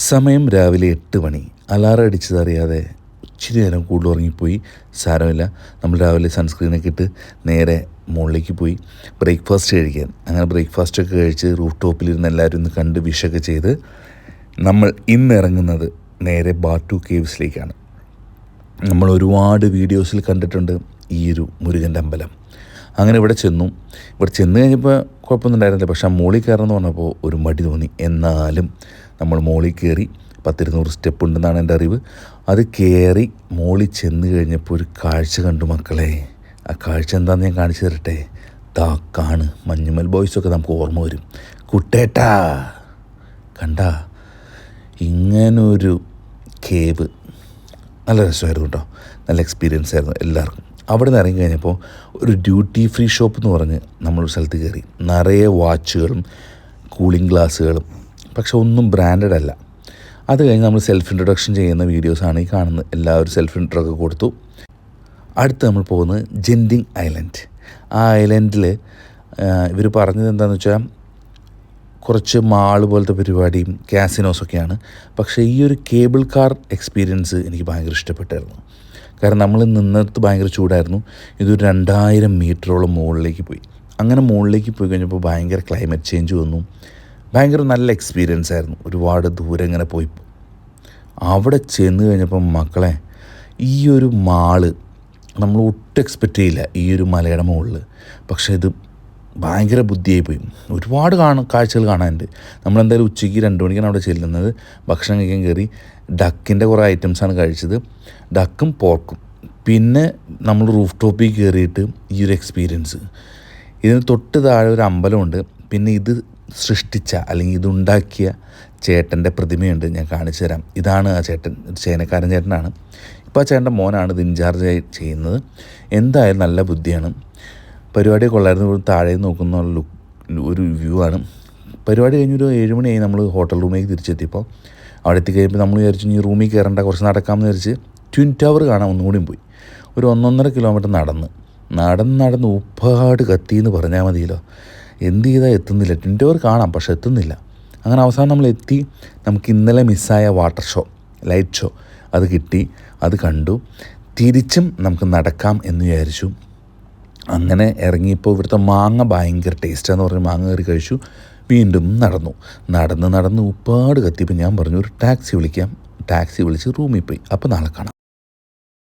സമയം രാവിലെ 8 മണി. അലാറം അടിച്ചതറിയാതെ ഇച്ചിരി നേരം കൂടുതൽ ഉറങ്ങിപ്പോയി. സാരമില്ല, നമ്മൾ രാവിലെ സൺസ്ക്രീനൊക്കെ ഇട്ട് നേരെ മുകളിലേക്ക് പോയി ബ്രേക്ക്ഫാസ്റ്റ് കഴിക്കാൻ. അങ്ങനെ ബ്രേക്ക്ഫാസ്റ്റൊക്കെ കഴിച്ച് റൂഫ് ടോപ്പിലിരുന്ന് എല്ലാവരും ഒന്ന് കണ്ട് വിഷൊക്കെ ചെയ്ത് നമ്മൾ ഇന്നിറങ്ങുന്നത് നേരെ ബാട്ടു കേവ്സിലേക്കാണ്. നമ്മൾ ഒരുപാട് വീഡിയോസിൽ കണ്ടിട്ടുണ്ട് ഈ ഒരു മുരുകൻ്റെ അമ്പലം. അങ്ങനെ ഇവിടെ ചെന്നു കഴിഞ്ഞപ്പോൾ കുഴപ്പമൊന്നും ഉണ്ടായിരുന്നില്ല. പക്ഷേ ആ മുകളിൽ കയറണമെന്ന് പറഞ്ഞപ്പോൾ ഒരു മടി തോന്നി. എന്നാലും നമ്മൾ മുകളിൽ കയറി. 10-200 സ്റ്റെപ്പ് ഉണ്ടെന്നാണ് എൻ്റെ അറിവ്. അത് കയറി മുകളിൽ ചെന്ന് കഴിഞ്ഞപ്പോൾ ഒരു കാഴ്ച കണ്ടു മക്കളെ. ആ കാഴ്ച എന്താണെന്ന് ഞാൻ കാണിച്ചു തരട്ടെ. കാണ്, മഞ്ഞുമൽ ബോയ്സൊക്കെ നമുക്ക് ഓർമ്മ വരും. കുട്ടേട്ടാ കണ്ടാ, ഇങ്ങനൊരു കേവ് നല്ല രസമായിരുന്നു കേട്ടോ. നല്ല എക്സ്പീരിയൻസ് ആയിരുന്നു എല്ലാവർക്കും. അവിടെ നിന്ന് ഇറങ്ങി കഴിഞ്ഞപ്പോൾ ഒരു ഡ്യൂട്ടി ഫ്രീ ഷോപ്പ് എന്ന് പറഞ്ഞ് നമ്മളൊരു സ്ഥലത്ത് കയറി. നിറയെ വാച്ചുകളും കൂളിംഗ് ഗ്ലാസ്സുകളും, പക്ഷെ ഒന്നും ബ്രാൻഡഡ് അല്ല. അത് കഴിഞ്ഞ് നമ്മൾ സെൽഫ് ഇൻട്രൊഡക്ഷൻ ചെയ്യുന്ന വീഡിയോസാണ് ഈ കാണുന്നത്. എല്ലാവരും സെൽഫ് ഇൻട്രോ ഒക്കെ കൊടുത്തു. അടുത്ത് നമ്മൾ പോകുന്നത് ജെൻഡിങ് ഐലൻഡ്. ആ ഐലൻഡിൽ ഇവർ പറഞ്ഞത് എന്താണെന്ന് വെച്ചാൽ കുറച്ച് മാള് പോലത്തെ പരിപാടിയും കാസിനോസൊക്കെയാണ്. പക്ഷേ ഈ ഒരു കേബിൾ കാർ എക്സ്പീരിയൻസ് എനിക്ക് ഭയങ്കര ഇഷ്ടപ്പെട്ടായിരുന്നു. കാരണം നമ്മൾ നിന്നിടത്ത് ഭയങ്കര ചൂടായിരുന്നു. ഇതൊരു 2000 മീറ്ററോളം മുകളിലേക്ക് പോയി. അങ്ങനെ മുകളിലേക്ക് പോയി കഴിഞ്ഞപ്പോൾ ഭയങ്കര ക്ലൈമറ്റ് ചേഞ്ച് വന്നു. ഭയങ്കര നല്ല എക്സ്പീരിയൻസ് ആയിരുന്നു. ഒരുപാട് ദൂരം ഇങ്ങനെ പോയി. അവിടെ ചെന്ന് കഴിഞ്ഞപ്പം മക്കളെ, ഈ ഒരു മാള് നമ്മൾ ഒട്ടും എക്സ്പെക്റ്റ് ചെയ്യില്ല ഈ ഒരു മലയുടെ മുകളിൽ. പക്ഷേ ഇത് ഭയങ്കര ബുദ്ധിയായി പോയി. ഒരുപാട് കാഴ്ചകൾ കാണാനുണ്ട്. നമ്മളെന്തായാലും ഉച്ചയ്ക്ക് 2 മണിക്കാണ് അവിടെ ചെല്ലുന്നത്. ഭക്ഷണം കഴിക്കാൻ കയറി. ഡക്കിൻ്റെ കുറേ ഐറ്റംസാണ് കഴിച്ചത്. ഡക്കും പോർക്കും. പിന്നെ നമ്മൾ റൂഫ് ടോപ്പിൽ കയറിയിട്ട് ഈ ഒരു എക്സ്പീരിയൻസ്. ഇതിന് തൊട്ട് താഴെ ഒരു അമ്പലമുണ്ട്. പിന്നെ ഇത് സൃഷ്ടിച്ച അല്ലെങ്കിൽ ഇതുണ്ടാക്കിയ ചേട്ടൻ്റെ പ്രതിമയുണ്ട്. ഞാൻ കാണിച്ചു തരാം. ഇതാണ് ആ ചേട്ടൻ. ഒരു ചേനക്കാരൻ ചേട്ടനാണ്. ഇപ്പോൾ ആ ചേട്ടൻ്റെ മോനാണ് ഇത് ഇൻചാർജായി ചെയ്യുന്നത്. എന്തായാലും നല്ല ബുദ്ധിയാണ്. പരിപാടി കൊള്ളായിരുന്നു. താഴെ നോക്കുന്ന ഒരു വ്യൂ ആണ്. പരിപാടി കഴിഞ്ഞൊരു 7 മണിയായി. നമ്മൾ ഹോട്ടൽ റൂമിലേക്ക് തിരിച്ചെത്തിയപ്പോൾ അവിടെ എത്തിക്കഴിഞ്ഞപ്പോൾ നമ്മൾ വിചാരിച്ചു ഈ റൂമിൽ കയറേണ്ട, കുറച്ച് നടക്കാമെന്ന് വിചാരിച്ച് ട്വിൻ ടവർ കാണാൻ ഒന്നുകൂടിയും പോയി. ഒരു 1.5 കിലോമീറ്റർ നടന്ന് ഉപ്പാട് കത്തിയെന്ന് പറഞ്ഞാൽ മതിയല്ലോ. എന്ത് ചെയ്താൽ എത്തുന്നില്ല. ട്വിൻ ടവർ കാണാം, പക്ഷെ എത്തുന്നില്ല. അങ്ങനെ അവസാനം നമ്മൾ എത്തി. നമുക്ക് ഇന്നലെ മിസ്സായ വാട്ടർ ഷോ, ലൈറ്റ് ഷോ അത് കിട്ടി. അത് കണ്ടു. തിരിച്ചും നമുക്ക് നടക്കാം എന്ന് വിചാരിച്ചു. അങ്ങനെ ഇറങ്ങിയപ്പോൾ ഇവിടുത്തെ മാങ്ങ ഭയങ്കര ടേസ്റ്റാന്ന് പറഞ്ഞ് മാങ്ങ കയറി കഴിച്ചു. വീണ്ടും നടന്ന് ഉപ്പാട് കത്തിയപ്പോൾ ഞാൻ പറഞ്ഞു ഒരു ടാക്സി വിളിക്കാം. ടാക്സി വിളിച്ച് റൂമിൽ പോയി. അപ്പോൾ നാളെ കാണാം.